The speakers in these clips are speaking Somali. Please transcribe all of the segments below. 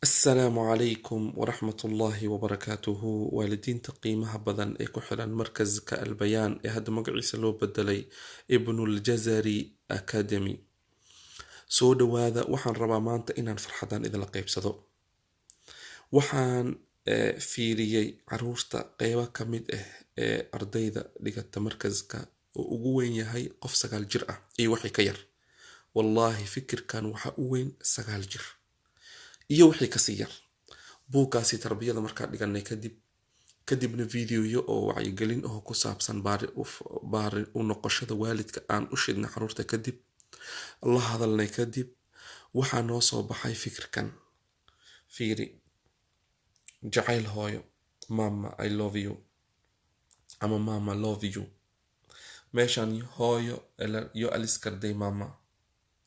السلام عليكم ورحمة الله وبركاته والدين تقيمها بدن إيكو حلان مركز كالبيان إهد مقعيس لو بدلي ابن الجزري أكاديمي سود هذا وحان ربا مانتا إنان فرحدان إذا لقيب صدو وحان فيريي عروستا قيوة كميد أرديدا لغت مركز كا وقوين يهي قف سقال جرأة إي وحي كير والله فكر كان وحا وين سقال جر iyo wixii ka sii yar buuggaasi tarbiyada markaan dhiganay kadibna videoyo oo wacyigelin oo ku saabsan baari u noqoshada waalidka aan u shidnay caruurta kadib la hadalnay kadib waxaa noo soo baxay fikirkan fiiri jacayl hooyo mama I love you ama mama love you meeshan hooyo yo aliskarday mama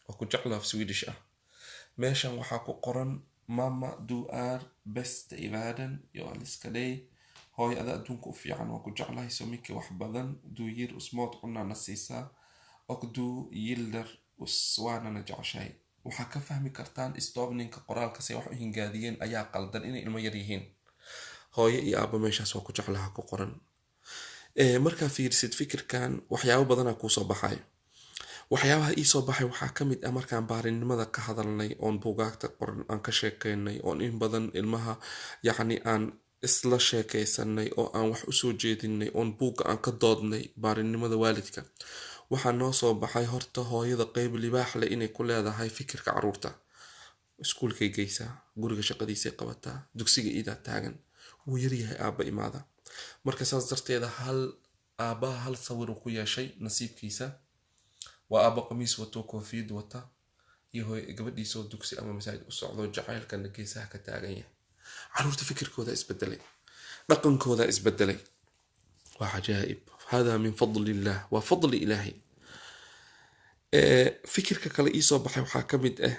oo ku jeclaa af Swedish ah meeshan waxaa ku qoran mama du är bäst i världen jag älskar dig hooyo ada adduunka u fiican waa ku jeclahay so mycket wax badan du ger oss mat cunana siisaa och du gillar oss waanana jeceshahay waxaa ka fahmi kartaan istobninka qoraalka say wax u hingaadiyeen ayaa qaldan inay ilmo yar yihiin hooyo iyo aabba meeshaas waa ku jeclaha ku qoran markaa fiirsid fikirkan waxyaabo badanaa kuu soo baxay waxyaabaha ii soo baxay waxaa ka mid ah markaan baarinimada ka hadalnay oon buugaagta qoran aan ka sheekaynay oon in badan ilmaha yacni aan isla sheekaysanay oo aan wax u soo jeedinay oon buugga aan ka doodnay baarinimada waalidka waxaa noo soo baxay horta hooyada qeyb libaax leh inay ku leedahay fikirka caruurta iskuulkay geysaa guriga shaqadiisay qabataa dugsiga iidaa taagan wuu yaryahay aabba imaada marka saas darteeda aabbaha hal sawir ku yeeshay nasiibkiisa waa aabba qamiis wato koofiyad wata iyo hooyo gabadhiisoo dugsi ama masaajid u socdo jacaylkana geesaha ka taagan yahay caruurta fikirkooda isbedelay dhaqankooda isbedelay waa cajaa'ib hada min fadlillah waa fadli ilaahi fikirka kale ii soo baxay waxaa ka mid ah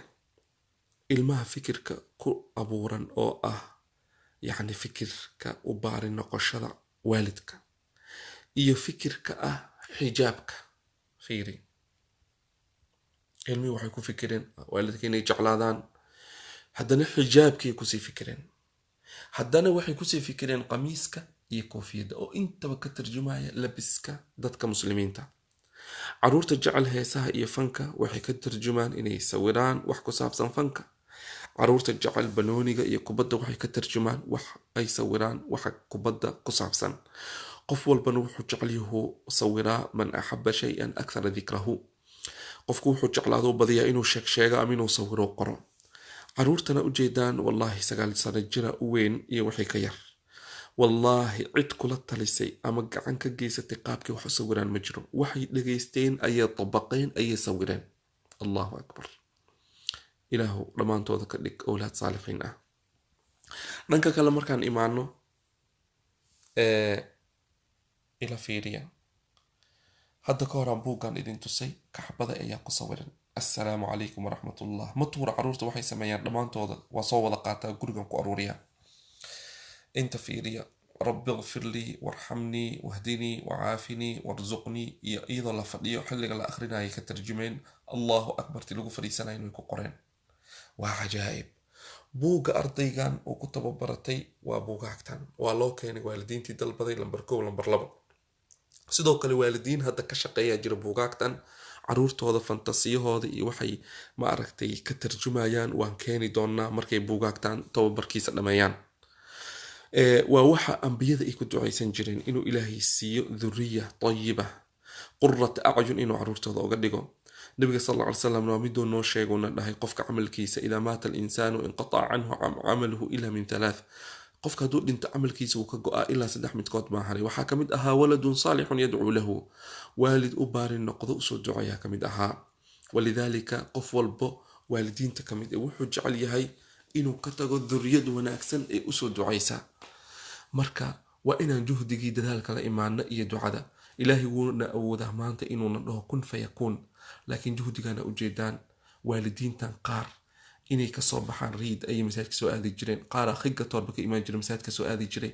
ilmaha fikirka ku abuuran oo ah yacni fikirka u baari noqoshada waalidka iyo fikirka ah xijaabka fiiri ilmihii waxay ku fikireen waalidka inay jeclaadaan haddana xijaabkay kusii fikireen haddana waxay kusii fikireen qamiiska iyo koofiyadda oo intaba ka tarjumaya labiska dadka muslimiinta caruurta jecel heesaha iyo fanka waxay ka tarjumaan inay sawiraan wax ku saabsan fanka caruurta jecel banooniga iyo kubadda waxay ka tarjumaan wax ay sawiraan waxa kubadda ku saabsan qof walbana wuxuu jecel yahu sawiraa man axaba shay-an akthara dikrahu qofku wuxuu jeclaado badiyaa inuu sheego ama inuu sawiro qoro caruurtana ujeedaan wallahi 9 sano jira u weyn iyo wixii ka yar wallahi cid kula talisay ama gacan ka geysatay qaabkii wax u sawiraan ma jiro waxay dhageysteen ayay dabaqeen ayay sawireen allahu akbar ilaahu dhamaantooda ka dhig awlaad saalixiin ah dhanka kale markaan imaano ila fiiriya hadda ka horaan buuggan idin tusay kaxbada ayaa ku sawiran assalaamu calaykum waraxmatullah ma tuura caruurta waxay sameeyaan dhammaantooda waa soo wada qaataa gurigan ku aruuriya inta fiiriya rabbi ighfir lii warxamnii wahdinii wacaafinii warzuqnii iyo iyadoo la fadhiyo xilliga la akhrinayay ka tarjumeen allahu akbarti lagu fadhiisanayo way ku qoreen waa cajaa'ib buugga ardaygan uu ku tababaratay waa buugaagtan waa loo keenay waalidiintii dalbaday lambar 1 lambar 2 sidoo kale waalidiin hadda ka shaqeeya jira buugaagtan caruurtooda fantasiyahooda iyo waxay ma aragtay ka tarjumayaan waan keeni doonaa markay buugaagtan tababarkiisa dhameeyaan waa waxa ambiyada ay ku ducaysan jireen inuu ilaahay siiyo dhurriya tayyiba qurrat a'yun inuu caruurtooda uga dhigo nabiga sallallahu alayhi wasallam waa midoo noo sheegona dhahay qofka camalkiisa ila maata al-insanu inqata'a anhu amaluhu illa min 3 qofka hadduu dhinto camalkiisa uu ka go'aa ilaa 3 midkood ma haray waxaa ka mid ahaa waladun saalixun yadcuu lahu waalid u baarin noqdo usoo ducayaa ka mid ahaa walidaalika qof walbo waalidiinta ka mid wuxuu jecel yahay inuu ka tago dhurriyad wanaagsan ee usoo ducaysa marka waa inaan juhdigii dadaalka la imaano iyo ducada ilaahi wuuna awoodaa maanta inuuna dhaho kun fayakuun laakiin juhdigana ujeedaan waalidiintan qaar inay ka soo baxaan riid ay masaajidka soo aadi jireen qaar xiga toorba ka imaan jiray masaajidka soo aadi jiray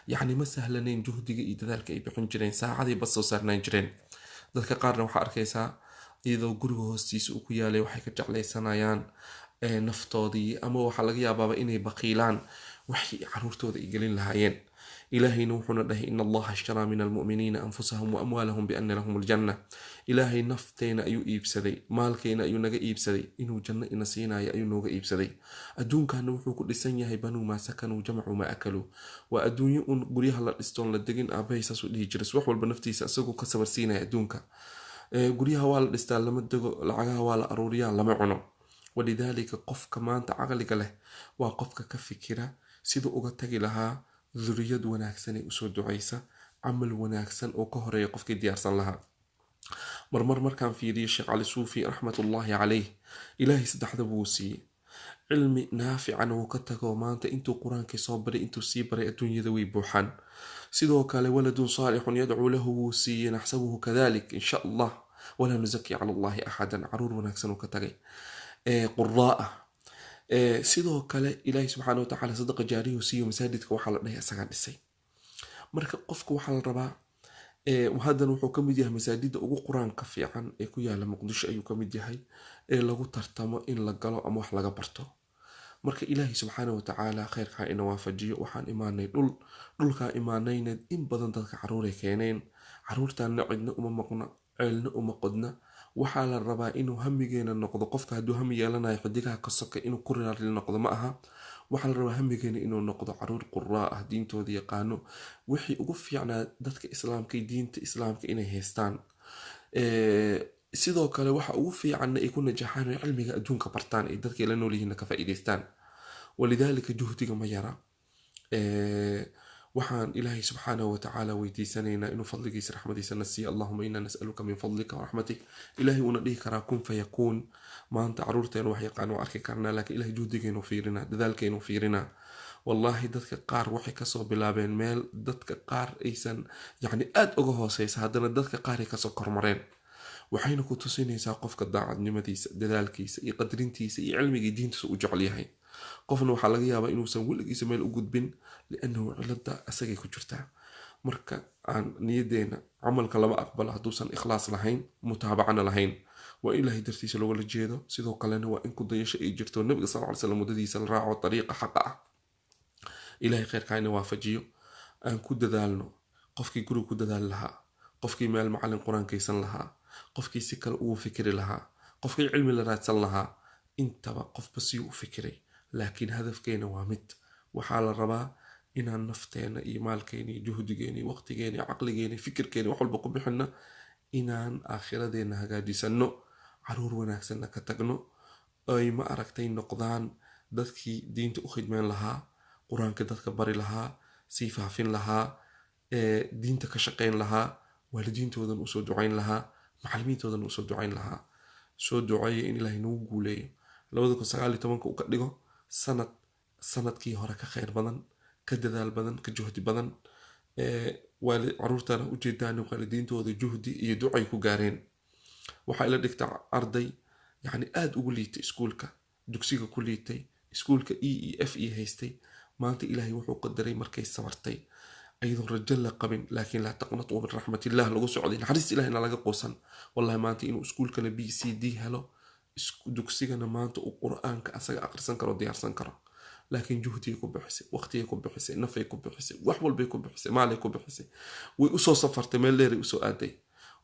yacni ma sahlanayn juhdiga iyo dadaalka ay bixin jireen saacadii bas soo saarnaan jireen dadka qaarna waxaa arkaysaa iyadoo guriga hoostiisa uu ku yaalay waxay ka jeclaysanayaan naftoodii, ama waxaa laga yaabaaba inay baqiilaan waxay caruurtooda ay gelin lahaayeen. ilaahayna wuxuuna dhahay in allaha ishtaraa min almu'miniina anfusahum wa amwaalahum biana lahum aljanna. ilaahay nafteena ayuu iibsaday, maalkeena ayuu naga iibsaday, inuu janno ina siinayo ayuu nooga iibsaday. adduunkana wuxuu ku dhisan yahay banuu maa sakanuu jamacuu maa akaluu. waa adduunyo un guryaha la dhistoon la degin. aabahay saasuu dhihi jiray, wax walba naftiisa isagoo ka sabarsiinaya adduunka. guryaha waa la dhistaa, lama dego, lacagaha waa la aruuriyaa, lama cuno. walidaalika qofka maanta caqliga leh waa qofka ka fikira siduu uga tagi lahaa duriyad wanaagsan ee usoo ducaysa, camal wanaagsan oo ka horeeya qofkii diyaarsan lahaa. markaan fiiriyo sheekh cali suufi raxmatullaahi calayh, ilaahay saddexda buu siiyey. cilmi naafican uu ka tago maanta intuu qur-aankii soo baray, intuu sii baray, adduunyada way buuxaan. sidoo kale waladun saalixun yadcuu lahu wuu siiyey, naxsabuhu kadalik insha allah walaa nusaki cala allahi axadan. caruur wanaagsan uu ka tagay. quraa sidoo kale ilaahay subxaana watacaala sadaqa jaarihu siiyo, masaajidka waxaa la dhahay isagaa dhisay. marka qofka waxaa la rabaa, haddana wuxuu ka mid yahay masaajida ugu qur-aanka fiican ee ku yaala muqdisho ayuu ka mid yahay, ee lagu tartamo in la galo ama wax laga barto. marka ilaahay subxaana watacaala kheyrkaa ina waafajiyo. waxaan imaanay dhulkaa imaanayna in badan dadka caruuray keeneen. caruurtaanna cidna uma maqno, ceelna uma qodna. waxaa la rabaa inuu hamigeena noqdo. qofka hadduu hami yeelanayo xidigaha ka soka inuu ku raali noqdo ma aha. waxaa la rabaa hamigeena inuu noqdo caruur quraa ah, diintooda yaqaano, wixii ugu fiicnaa dadka islaamka iyo diinta islaamka inay haystaan. sidoo kale waxa ugu fiicanna ay ku najaxaan ay cilmiga adduunka bartaan, ay dadkay la noolyihiinna ka faa'iidaystaan. walidaalika juhdiga ma yara. waxaan ilaahay subxaanahu watacaala weydiisanaynaa inuu fadligiisa raxmadiisa na siiyo. allahuma inaa nasaluka min fadlika waraxmatik. ilaahay uuna dhihi karaa kun fayakuun. maanta caruurteenu wax yaqaan waa arki karnaa, laakiin ilahay juhdigeenu fiirinaa, dadaalkeenu fiirinaa. wallaahi dadka qaar waxay kasoo bilaabeen meel dadka qaar aysan yacni aada uga hooseysa, haddana dadka qaar ay kasoo kormareen. waxayna ku tusinaysaa qofka daacadnimadiisa, dadaalkiisa iyo qadrintiisa iyo cilmigii diintiisa u jecel yahay. qofna waxaa laga yaabaa inuusan weligiisa meel u gudbin, liannahu cilada asagay ku jirtaa. marka aan niyadeena camalka lama aqbalo hadduusan ikhlaas lahayn, mutaabacana lahayn. waa in ilaahay dartiisa loogala jeedo. sidoo kalena waa in ku dayasho ay jirto nabiga sal ly slam waddadiisa la raaco, dariiqa xaqa ah. ilaahay kheyrkaa ina waafajiyo. aan ku dadaalno. qofkii guriga ku dadaali lahaa, qofkii meel macallin qur-aankaysan lahaa, qofkii si kale ugu fikiri lahaa, qofkii cilmi la raadsan lahaa, intaba qofba si u fikiray. laakiin hadafkeena waa mid. waxaa la rabaa inaan nafteena iyo maalkeena iyo juhdigeena iyo waqtigeena iyo caqligeena iyo fikirkeena wax walba ku bixinno, inaan aakhiradeena hagaajisano, caruur wanaagsanna ka tagno, ay ma aragtay noqdaan dadkii diinta u khidmeen lahaa, qur-aanka dadka bari lahaa, sii faafin lahaa, diinta ka shaqayn lahaa, waalidiintoodan usoo ducayn lahaa, macallimiintoodan usoo ducayn lahaa. soo duceeya in ilaahay nagu guuleeyo 2019 uu ka dhigo sanadkii hore ka khayr badan, ka dadaal badan, ka juhdi badan. caruurtana ujeedaan waalidiintooda juhdi iyo ducay ku gaareen. waxaa ila dhigta arday yani aada ugu liitay iskuulka, dugsiga ku liitay, iskuulka EEF haystay. maanta ilaahay wuxuu qadaray markay sabartay ayadoo rajo la qabin, laakiin laa taqnatuu min raxmatillah lagu socday, naxariista ilahina laga quusan. wallahi maanta inuu iskuulkana BCD helo, dugsigana maanta uu qur-aanka asaga aqrisan karo, diyaarsan karo. laakiin juhdigay ku bixisay, waqtigay ku bixisay, nafay ku bixisay, wax walbay ku bixisay, maalay ku bixisay, way usoo safartay, meel dheeray usoo aaday.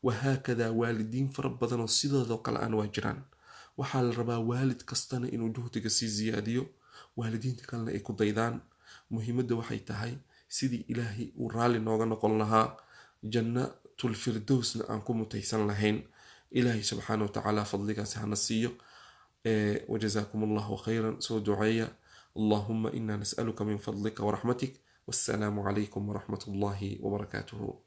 wahaakadaa waalidiin fara badan oo sidoodoo kale aan waa jiraan. waxaa la rabaa waalid kastana inuu juhdiga sii ziyaadiyo, waalidiinta kalena ay ku daydaan. muhiimadda waxay tahay sidii ilaahay uu raalli nooga noqon lahaa, jannatul firdowsna aan ku mutaysan lahayn. ilaahay subxaana watacaala fadligaasi hana siiyo. وجزاكم الله خيرا. سو دعية. اللهم إنا نسألك من فضلك ورحمتك. والسلام عليكم ورحمة الله وبركاته.